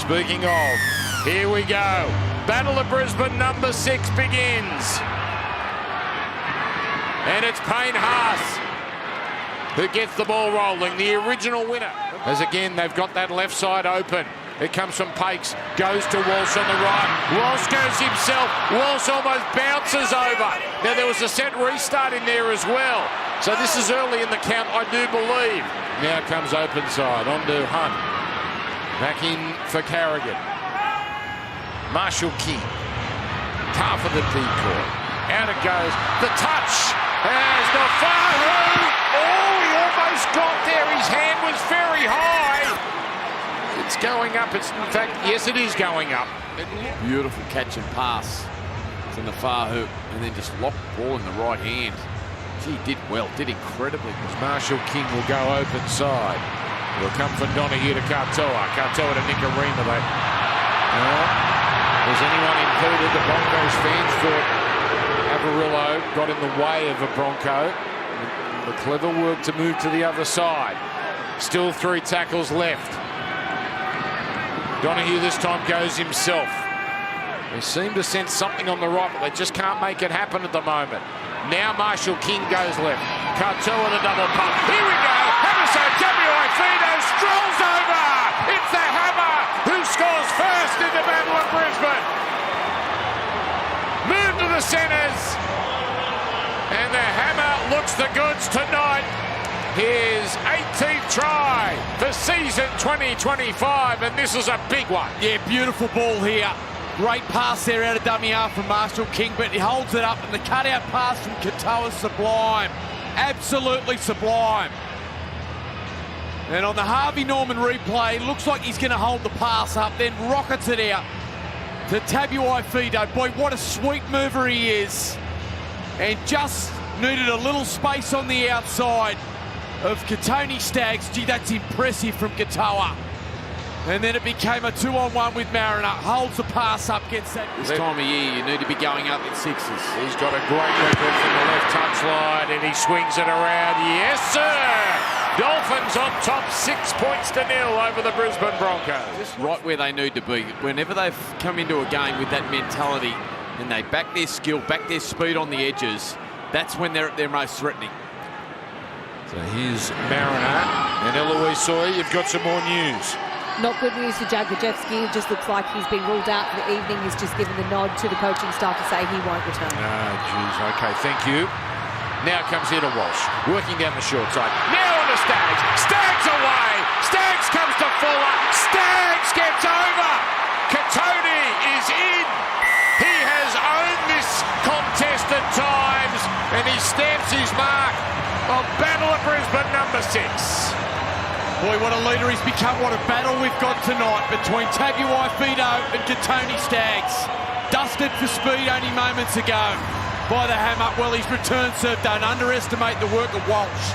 Speaking of, here we go. Battle of Brisbane number 6 begins. And it's Payne Haas who gets the ball rolling, the original winner. As again, they've got that left side open. It comes from Pakes, goes to Walsh on the right. Walsh goes himself. Walsh almost bounces over. Now, there was a set restart in there as well. So this is early in the count, I do believe. Now comes open side, on to Hunt. Back in for Carrigan. Marshall King. Half of the decoy. Out it goes. The touch. As the Fahu. Oh, he almost got there. His hand was very high. It's going up. It's, in fact, yes, it is going up. Beautiful catch and pass. It's in the far hoop. And then just locked the ball in the right hand. Gee, did well. Did incredibly well. Marshall King will go open side. It'll come from Donahue to Katoa. Katoa to Nicarima. Was anyone included? The Broncos fans thought Avarillo got in the way of a Bronco. The clever work to move to the other side. Still 3 tackles left. Donahue this time goes himself. They seem to sense something on the right, but they just can't make it happen at the moment. Now Marshall King goes left. Katoa the double pump. Here we go. Emerson Tabuai-Fido strolls over. It's the Hammer who scores first in the Battle of Brisbane. Move to the centres. And the Hammer looks the goods tonight. His 18th try for season 2025, and this is a big one. Yeah, beautiful ball here. Great pass there out of dummy half from Marshall King, but he holds it up, and the cutout pass from Katoa is sublime. Absolutely sublime. And on the Harvey Norman replay, looks like he's going to hold the pass up, then rockets it out to Tabuai-Fido. Boy, what a sweet mover he is. And just needed a little space on the outside of Katoni Staggs. Gee, that's impressive from Katoa. And then it became a 2-on-1 with Mariner. Holds the pass up, gets that. This time of year, you need to be going up in sixes. He's got a great record from the left touchline, and he swings it around. Yes, sir! Dolphins on top, 6 points to 0 over the Brisbane Broncos. Just right where they need to be. Whenever they've come into a game with that mentality and they back their skill, back their speed on the edges, that's when they're at their most threatening. So here's Mariner and Eloise Sawyer. You've got some more news. Not good news for Jagajewski. It just looks like he's been ruled out for the evening. He's just given the nod to the coaching staff to say he won't return. Ah, geez. OK, thank you. Now comes here to Walsh, working down the short side. Now on to Staggs. Staggs away. Staggs comes to Fuller. Staggs gets over. Katoni is in. He has owned this contest at times, and he stamps his mark on Battle of Brisbane number 6. Boy, what a leader he's become. What a battle we've got tonight between Tabuai-Fido and Katoni Staggs. Dusted for speed only moments ago by the Hammer. Well, his return serve. Don't underestimate the work of Walsh.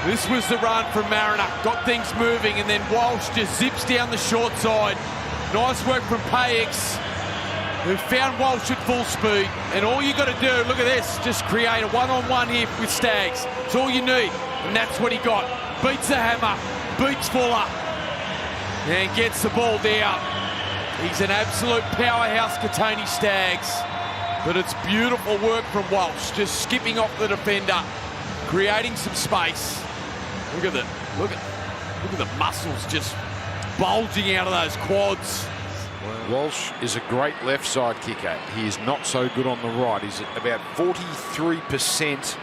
This was the run from Mariner. Got things moving, and then Walsh just zips down the short side. Nice work from Pakes, who found Walsh at full speed. And all you got to do, look at this, just create a one-on-one here with Staggs. It's all you need, and that's what he got. Beats the Hammer, beats Fuller, and gets the ball down. He's an absolute powerhouse, Katoni Staggs. But it's beautiful work from Walsh, just skipping off the defender, creating some space. Look at the muscles just bulging out of those quads. Walsh is a great left side kicker. He is not so good on the right. He's at about 43%,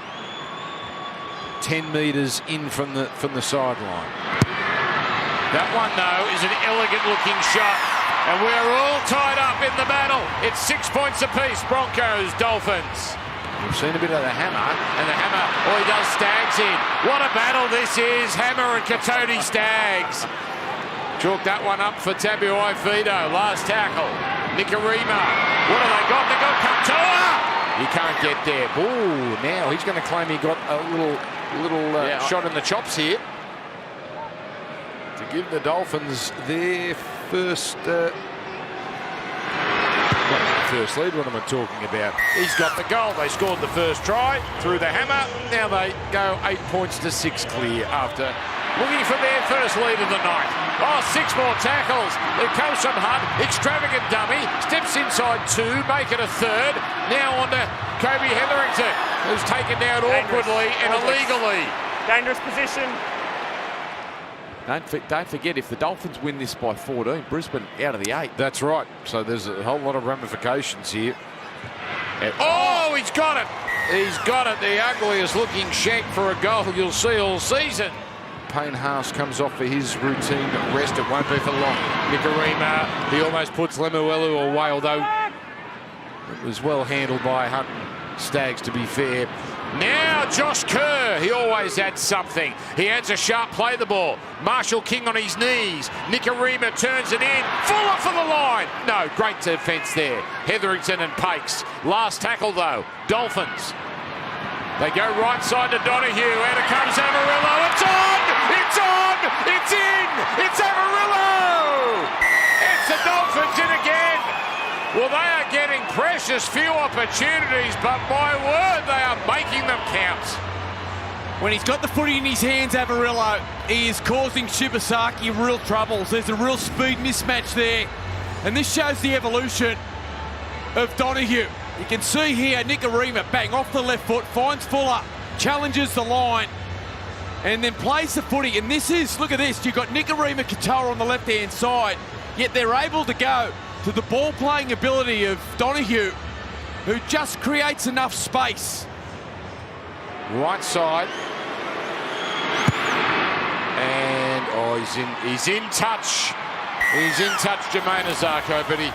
10 metres in from the sideline. That one, though, is an elegant-looking shot. And we're all tied up in the battle. It's 6 points apiece, Broncos, Dolphins. We've seen a bit of the Hammer, and the Hammer, he does Staggs in. What a battle this is, Hammer and Katoni Staggs. Chalk that one up for Tabuai-Fido. Last tackle. Nicarima. What have they got? They got Katoa. He can't get there. Ooh, now he's going to claim he got a little shot in the chops here to give the Dolphins their first lead. What am I talking about? He's got the goal. They scored the first try through the Hammer. Now they go 8 points to 6 clear after looking for their first lead of the night. Oh, 6 more tackles. It comes from Hunt. Extravagant dummy. Steps inside 2, make it a third. Now on to Kobe Hetherington, who's taken down awkwardly and illegally. Dangerous position. Don't forget, if the Dolphins win this by 14, Brisbane out of the 8. That's right. So there's a whole lot of ramifications here. Oh, he's got it. He's got it. The ugliest looking shank for a goal you'll see all season. Payne Haas comes off for his routine rest. It won't be for long. Nikarima, he almost puts Lemuelu away, although it was well handled by Hunt Staggs, to be fair. Now Josh Kerr, he always adds something. He adds a sharp play the ball. Marshall King on his knees. Nikarima turns it in. Fuller for the line. No, great defence there. Hetherington and Pakes. Last tackle though. Dolphins. They go right side to Donahue. Out it comes Amarillo. It's on! It's on! It's in! It's Amarillo! It's the Dolphins in again. Well, they are getting precious few opportunities, but my word, they are making them count. When he's got the footy in his hands, Amarillo, he is causing Shibasaki real troubles. There's a real speed mismatch there. And this shows the evolution of Donahue. You can see here, Nikarima, bang, off the left foot, finds Fuller, challenges the line, and then plays the footy. And this is, look at this, you've got Nikarima Katoa on the left-hand side, yet they're able to go to the ball-playing ability of Donahue, who just creates enough space. Right side. And, oh, he's in touch. He's in touch, Jermaine Azarko, but he...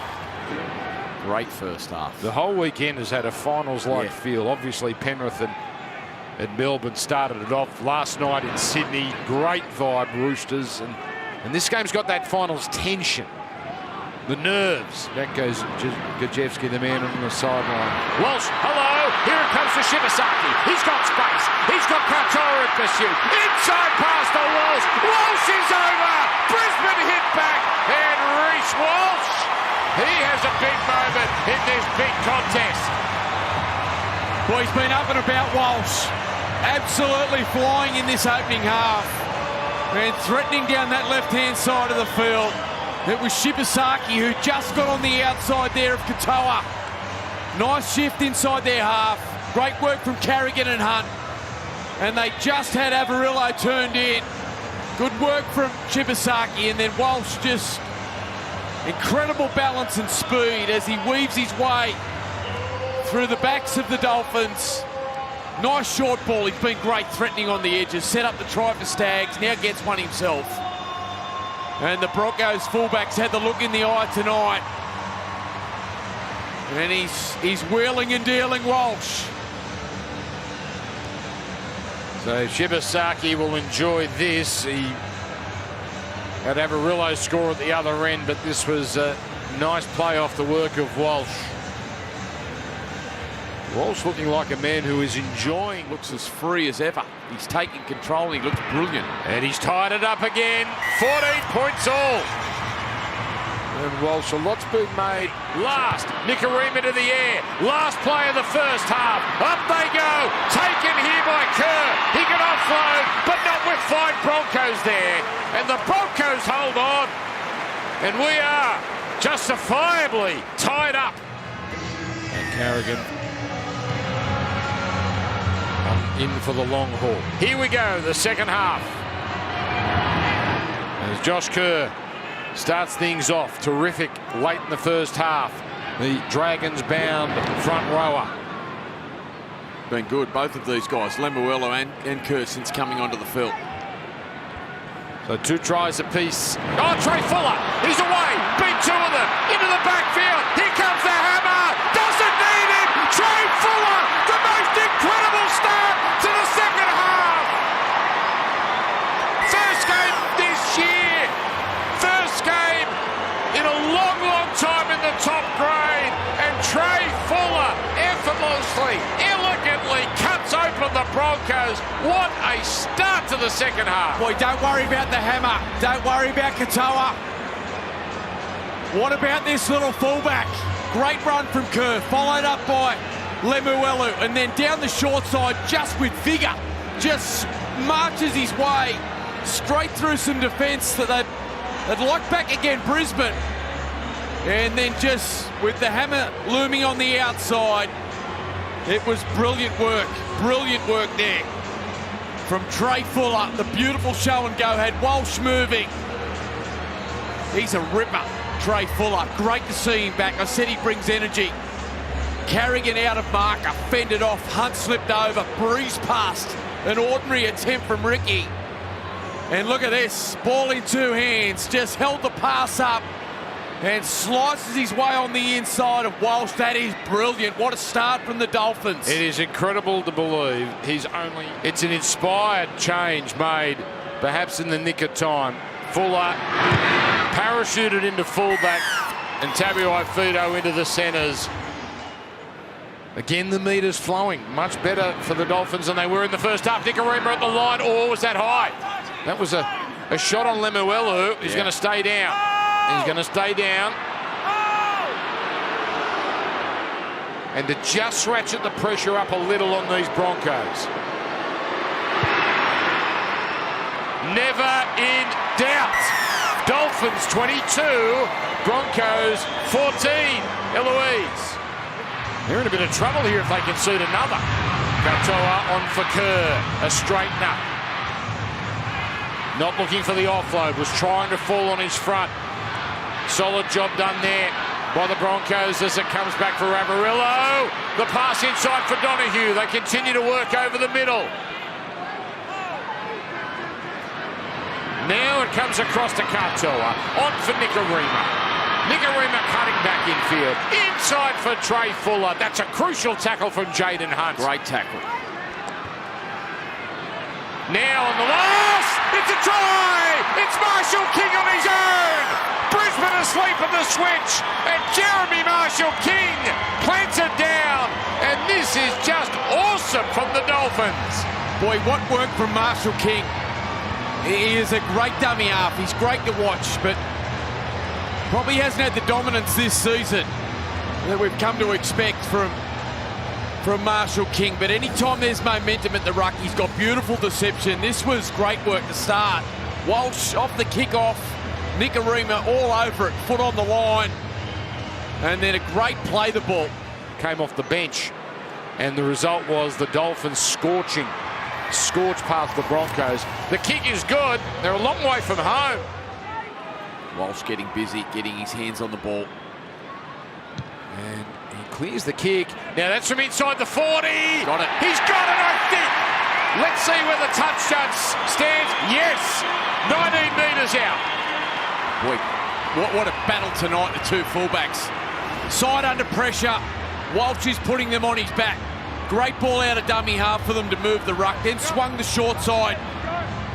Great first half. The whole weekend has had a finals-like feel. Obviously, Penrith and Melbourne started it off last night in Sydney. Great vibe, Roosters. And this game's got that finals tension. The nerves. That goes Gajewski, the man on the sideline. Walsh, hello. Here it comes to Shibasaki. He's got space. He's got Katoa in pursuit. Inside pass to Walsh. Walsh is over. Brisbane hit back. And Reece Walsh. He has a big moment in this big contest. Well, he's been up and about, Walsh. Absolutely flying in this opening half. And threatening down that left-hand side of the field. It was Shibasaki who just got on the outside there of Katoa. Nice shift inside their half. Great work from Carrigan and Hunt. And they just had Avarillo turned in. Good work from Shibasaki, and then Walsh just incredible balance and speed as he weaves his way through the backs of the Dolphins. Nice short ball. He's been great threatening on the edges. Set up the try for Staggs. Now gets one himself. And the Broncos fullbacks had the look in the eye tonight. And he's wheeling and dealing Walsh. So Shibasaki will enjoy this. He had Avarillo score at the other end, but this was a nice play off the work of Walsh. Walsh looking like a man who is enjoying. Looks as free as ever. He's taking control. He looks brilliant. And he's tied it up again. 14 points all. And Walsh, a lot's been made. Last, Nikarima to the air. Last play of the first half. Up they go. Taken here by Kerr. He can offload, but not with 5 Broncos there. And the Broncos hold on. And we are justifiably tied up. And Carrigan in for the long haul. Here we go, the second half. As Josh Kerr starts things off, terrific late in the first half. The Dragons bound front rower. Been good, both of these guys, Lemuelu and Kerr, since coming onto the field. So 2 tries apiece. Oh, Trey Fuller, he's away. Beat 2 of them into the backfield. Here comes the hammer. Doesn't need him. Trey Fuller, the most incredible start to the second half. First game this year. First game in a long, long time in the top grade. And Trey Fuller effortlessly, elegantly cuts open the Broncos. What a start to the second half. Boy, don't worry about the hammer. Don't worry about Katoa. What about this little fullback? Great run from Kerr, followed up by Lemuelu, and then down the short side, just with vigour, just marches his way straight through some defence that they'd like back again, Brisbane. And then just with the hammer looming on the outside, it was brilliant work there from Trey Fuller. The beautiful show and go had Walsh moving. He's a ripper, Trey Fuller. Great to see him back. I said he brings energy. Carrigan out of marker, fended off. Hunt slipped over, breezed past an ordinary attempt from Ricky. And look at this, ball in two hands, just held the pass up and slices his way on the inside of Walsh. That is brilliant. What a start from the Dolphins. It is incredible to believe it's an inspired change made perhaps in the nick of time. Fuller parachuted into fullback and Tabuai-Fidow into the centres. Again, the metres flowing. Much better for the Dolphins than they were in the first half. Nicarima at the line. Oh, was that high? That was a shot on Lemuelu. He's going to stay down. He's going to stay down. And to just ratchet the pressure up a little on these Broncos. Never in doubt. Dolphins 22, Broncos 14. Eloise. They're in a bit of trouble here if they concede another. Katoa on for Kerr, a straightener. Not looking for the offload, was trying to fall on his front. Solid job done there by the Broncos as it comes back for Ravarillo. The pass inside for Donahue. They continue to work over the middle. Now it comes across to Katoa. On for Nicarima. Nicarima cutting back infield. Inside for Trey Fuller. That's a crucial tackle from Jaden Hunt. Great tackle. Now on the last, it's a try! It's Marshall King on his own! Brisbane asleep at the switch, and Jeremy Marshall King plants it down, and this is just awesome from the Dolphins. Boy, what work from Marshall King. He is a great dummy half. He's great to watch, but probably hasn't had the dominance this season that we've come to expect from Marshall King. But anytime there's momentum at the ruck, he's got beautiful deception. This was great work to start. Walsh off the kick-off. Nicarima all over it, foot on the line. And then a great play the ball. Came off the bench, and the result was the Dolphins scorched past the Broncos. The kick is good. They're a long way from home. Walsh getting busy, getting his hands on the ball. And he clears the kick. Now that's from inside the 40. Got it. He's got it, I think. Let's see where the touchdown stands. Yes, 19 metres out. Boy, what a battle tonight, the two fullbacks. Side under pressure. Walsh is putting them on his back. Great ball out of dummy half for them to move the ruck. Then swung the short side.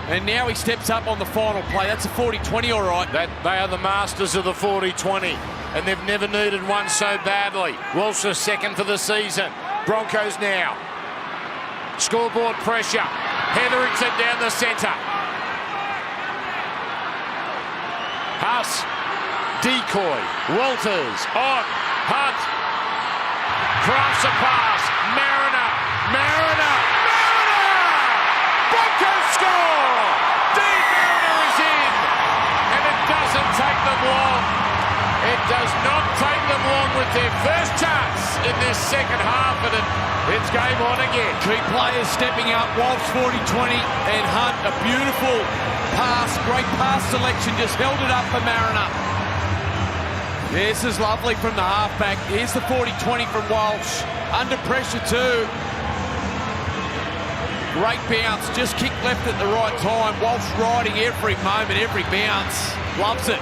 And now he steps up on the final play. That's a 40-20, all right. They are the masters of the 40-20, and they've never needed one so badly. Walsh is second for the season. Broncos now. Scoreboard pressure. Hetherington down the centre. Huss. Decoy. Walters. On. Hunt. Crafts a pass. Mariner. Broncos score! Dean Mariner is in, and it doesn't take them long. It does not take them long with their first chance in this second half, and it's game on again. Key players stepping up. Walsh 40-20, and Hunt a beautiful pass, great pass selection, just held it up for Mariner. This is lovely from the halfback. Here's the 40-20 from Walsh. Under pressure too. Great bounce, just kicked left at the right time. Walsh riding every moment, every bounce. Loves it.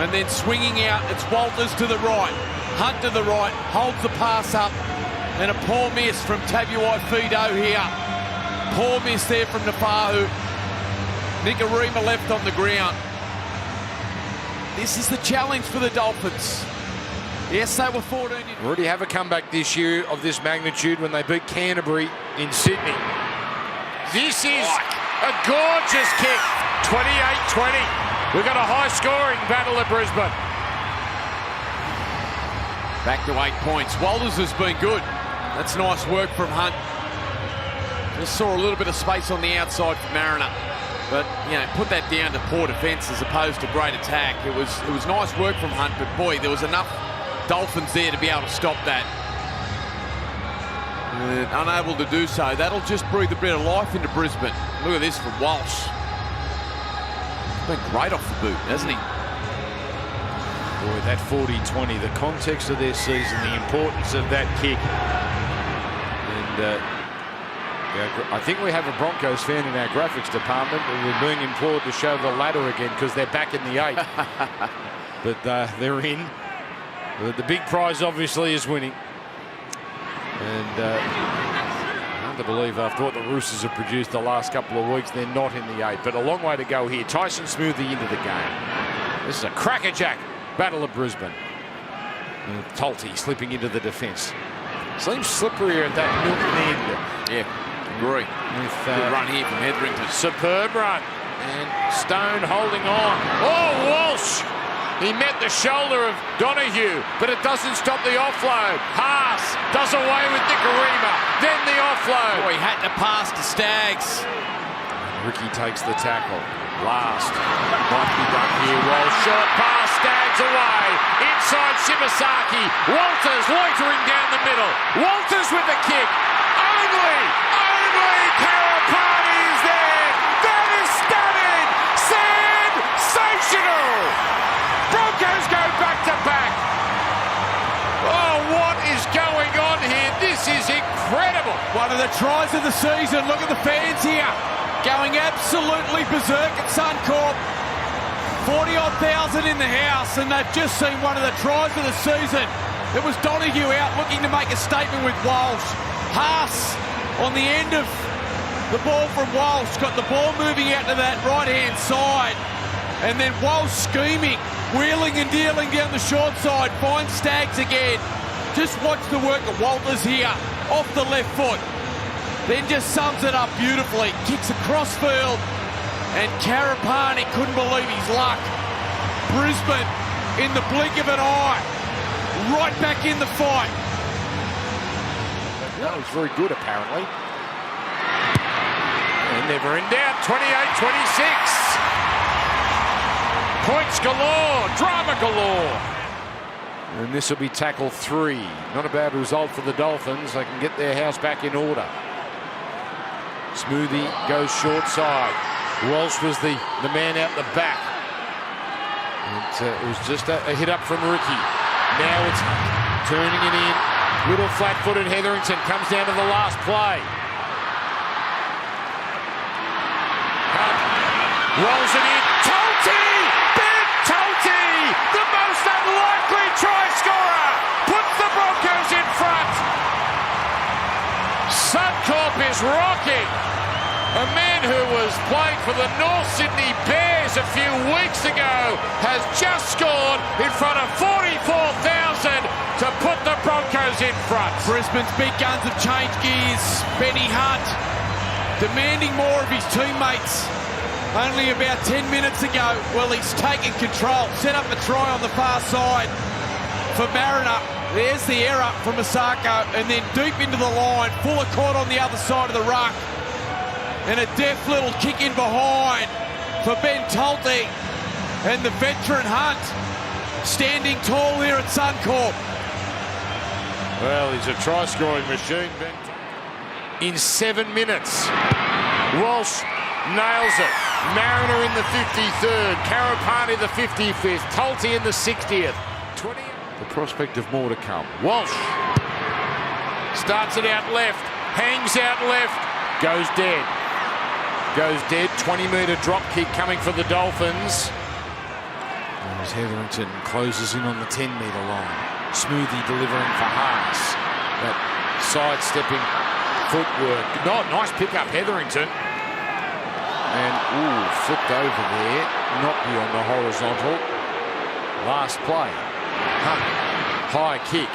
And then swinging out, it's Walters to the right. Hunt to the right, holds the pass up. And a poor miss from Tabuai-Fidow here. Poor miss there from Nafahu. Nicarima left on the ground. This is the challenge for the Dolphins. Yes, they were 14. Already have a comeback this year of this magnitude when they beat Canterbury in Sydney. This is a gorgeous kick. 28-20. We've got a high-scoring battle at Brisbane. Back to 8 points. Walters has been good. That's nice work from Hunt. Just saw a little bit of space on the outside for Mariner. But, you know, put that down to poor defence as opposed to great attack. It was nice work from Hunt, but boy, there was enough Dolphins there to be able to stop that. Unable to do so. That'll just breathe a bit of life into Brisbane. Look at this from Walsh. He's been great off the boot, hasn't he? Boy, that 40-20, the context of their season, the importance of that kick. And I think we have a Broncos fan in our graphics department, and we're being implored to show the ladder again because they're back in the 8. But they're in. The big prize, obviously, is winning. And hard to believe after what the Roosters have produced the last couple of weeks, they're not in the 8. But a long way to go here. Tyson Smoothie into the game. This is a crackerjack battle of Brisbane. Tulty slipping into the defence. Seems slipperier at that Milton end. Yeah, agree. With good run here from Hetherington. Superb run. And Stone holding on. Oh, Walsh! He met the shoulder of Donahue, but it doesn't stop the offload. Haas does away with Nicarima. Then the offload. Boy, he had to pass to Staggs. Ricky takes the tackle. Last. Might be done here. Walsh short pass. Staggs away. Inside Shibasaki. Walters loitering down the middle. Walters with the kick. Only Karapani is there. That is stunning. Sensational. Broncos go back to back. Oh, what is going on here? This is incredible. One of the tries of the season. Look at the fans here. Going absolutely berserk at Suncorp. 40-odd thousand in the house, and they've just seen one of the tries of the season. It was Donahue out looking to make a statement with Walsh. Haas on the end of the ball from Walsh. Got the ball moving out to that right-hand side. And then Walsh scheming, wheeling and dealing down the short side. Finds Staggs again. Just watch the work of Walters here. Off the left foot. Then just sums it up beautifully. Kicks across field. And Karapani couldn't believe his luck. Brisbane, in the blink of an eye, right back in the fight. That was very good, apparently. And never in doubt, 28-26. Points galore, drama galore. And this will be tackle 3. Not a bad result for the Dolphins. They can get their house back in order. Smoothie goes short side. Walsh was the man out the back. It was just a hit up from Ricky. Now it's turning it in. Little flat-footed Hetherington comes down to the last play. Rolls it in. Tulty! Big Tulty! The most unlikely try scorer! Puts the Broncos in front. Suncorp is rocking. A man who was playing for the North Sydney Bears a few weeks ago has just scored in front of 44,000 to put the Broncos in front. Brisbane's big guns have changed gears. Benny Hunt demanding more of his teammates. Only about 10 minutes ago, well, he's taken control. Set up a try on the far side for Mariner. There's the error from Masako, and then deep into the line. Fuller caught on the other side of the ruck. And a deft little kick in behind for Ben Tulty. And the veteran Hunt standing tall here at Suncorp. Well, he's a try-scoring machine, Ben. In 7 minutes, Walsh nails it. Mariner in the 53rd, Karapani the 55th, Tulty in the 60th. 20. The prospect of more to come. Walsh starts it out left, hangs out left, goes dead. Goes dead, 20-metre drop kick coming for the Dolphins. As Hetherington closes in on the 10-metre line. Smoothie delivering for Haas. That sidestepping footwork. Nice pick-up, Hetherington. And, flipped over there. Not beyond the horizontal. Last play. Hunt. High kick.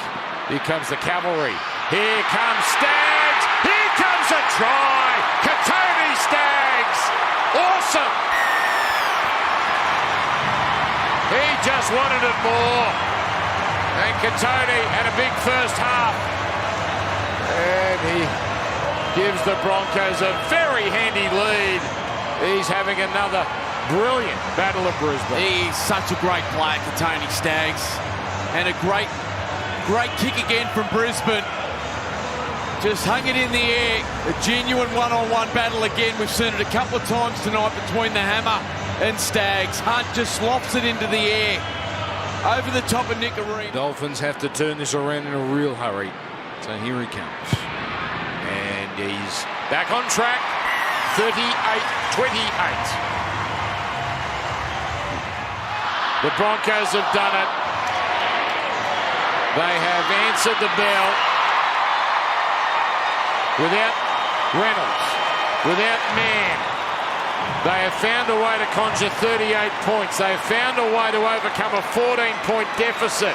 Here comes the cavalry. Here comes Staggs. Here comes a try. Katoni Staggs. Awesome. He just wanted it more. And Katoni had a big first half. And he gives the Broncos a very handy lead. He's having another brilliant battle of Brisbane. He's such a great player, Tony Staggs. And a great kick again from Brisbane. Just hung it in the air. A genuine one-on-one battle again. We've seen it a couple of times tonight between the Hammer and Staggs. Hunt just lofts it into the air. Over the top of Nickarine. Dolphins have to turn this around in a real hurry. So here he comes. And he's back on track. 38-28. The Broncos have done it. They have answered the bell. Without Reynolds, without Mann, they have found a way to conjure 38 points. They have found a way to overcome a 14-point deficit.